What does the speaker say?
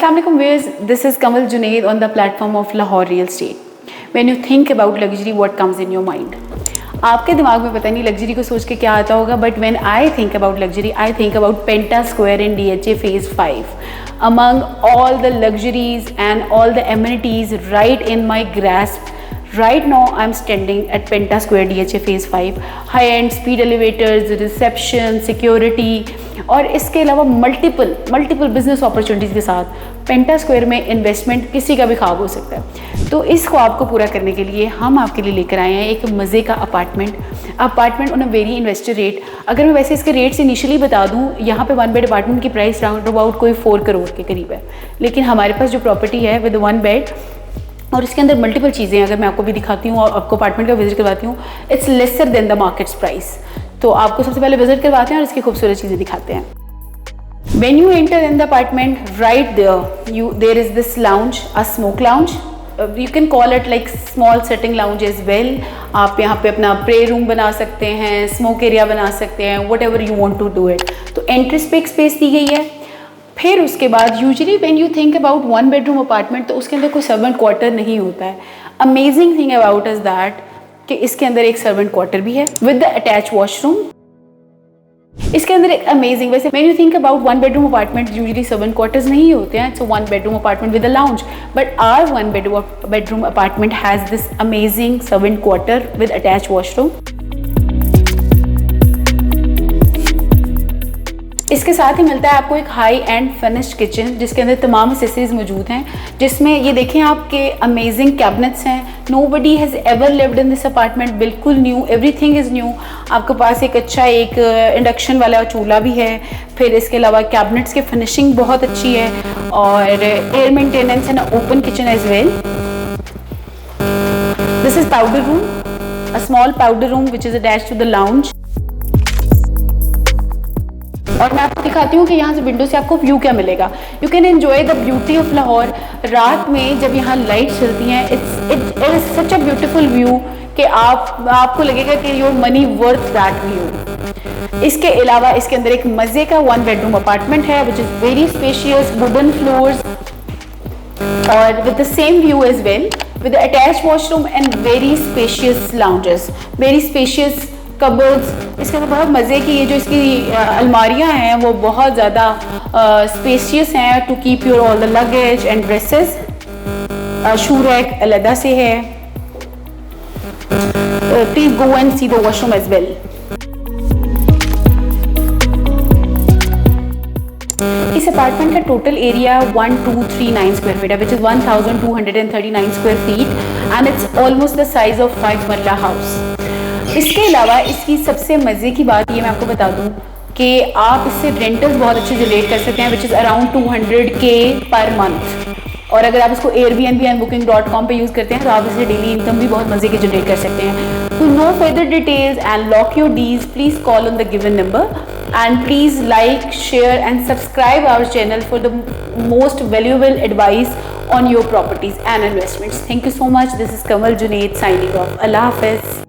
Assalamu alaikum viewers, this is Kamal Junaid on the platform of Lahore Real Estate. When you think about luxury, what comes in your mind? आपके दिमाग में पता नहीं luxury को सोच के क्या आता होगा, but when I think about luxury, I think about Penta Square in DHA Phase 5. Among all the luxuries and all the amenities right in my grasp, right now I'm standing at Penta Square DHA Phase 5. High-end speed elevators, reception, security और इसके अलावा multiple business opportunities के साथ पेंटा square में investment किसी का भी ख्वाब हो सकता है। तो इस ख्वाब को पूरा करने के लिए हम आपके लिए लेकर आए हैं एक मज़े का apartment on a very investor rate. अगर मैं वैसे इसके रेट्स इनिशियली बता दूं, यहाँ पे 1 बेड अपार्टमेंट की प्राइस राउंड अबाउट कोई 4 करोड़ के करीब है, लेकिन हमारे पास जो प्रॉपर्टी है विद 1 बेड और इसके अंदर मल्टीपल चीज़ें अगर मैं आपको भी दिखाती हूँ और आपको अपार्टमेंट का विजिट करवाती हूँ, it's lesser than the markets price. तो आपको सबसे पहले विजिट करवाते हैं और इसकी खूबसूरत चीज़ें दिखाते हैं। When you enter in the apartment, right there is this lounge, a smoke lounge. You can call it like small sitting lounge as well. आप यहाँ पे अपना प्रे रूम बना सकते हैं, स्मोक एरिया बना सकते हैं, whatever you want to do it. तो एंट्री पे एक स्पेस दी गई है। फिर उसके बाद usually when you think about 1 bedroom apartment तो उसके अंदर कोई सर्वेंट क्वार्टर नहीं होता है। Amazing thing about is that कि इसके अंदर एक सर्वेंट क्वार्टर भी है विद द अटैच वॉशरूम। इसके अंदर एक अमेजिंग, वैसे when you think about 1 bedroom apartment usually servant quarters नहीं होते हैं, it's 1 bedroom apartment with a lounge, but our 1 bedroom apartment has this amazing servant quarter with attach washroom. इसके साथ ही मिलता है आपको एक हाई एंड फिनिश्ड किचन जिसके अंदर तमाम एक्सेसरीज मौजूद हैं, जिसमें ये देखें आपके अमेजिंग कैबिनेट्स हैं। Nobody has ever lived in this apartment, बिल्कुल न्यू, एवरीथिंग इज़ न्यू। आपके पास एक अच्छा एक इंडक्शन वाला चूल्हा भी है। फिर इसके अलावा कैबिनेट्स की फिनिशिंग बहुत अच्छी है और air maintenance and open kitchen as well. This is powder room, a small powder room which is attached to the lounge. और मैं आपको दिखाती हूँ कि यहाँ से विंडो से आपको व्यू क्या मिलेगा। You can enjoy the beauty of Lahore. रात में जब यहाँ लाइट चलती हैं, it is such a beautiful view कि आपको लगेगा कि your money worth that view. इसके अलावा इसके अंदर एक मज़े का 1 बेडरूम अपार्टमेंट है which is very spacious, wooden floors और with the same view as well with attach washroom and very spacious lounges, very spacious cupboards. इसके अंदर बहुत मज़े की ये जो इसकी अलमारियाँ हैं वो बहुत ज़्यादा स्पेशियस हैं to keep your all the luggage and dresses. Shoe rack अलहदा से है। Please go and see the washroom as well. इस अपार्टमेंट का टोटल एरिया 1239 स्क्वायर फीट है which is 1239 square feet and it's almost the size of 5 marla house. इसके अलावा इसकी सबसे मज़े की बात ये मैं आपको बता दूं कि आप इससे रेंटल्स बहुत अच्छे जनरेट कर सकते हैं which is around 200K per month. और अगर आप इसको Airbnb एंड booking.com पे यूज़ करते हैं तो आप इससे डेली इनकम भी बहुत मज़े की जनरेट कर सकते हैं। To know further details and lock your deals please call on the given number and please like, share and subscribe our channel for the most valuable advice on your properties and investments. Thank you so much. This is Kamal Junaid signing off. Allah Hafiz.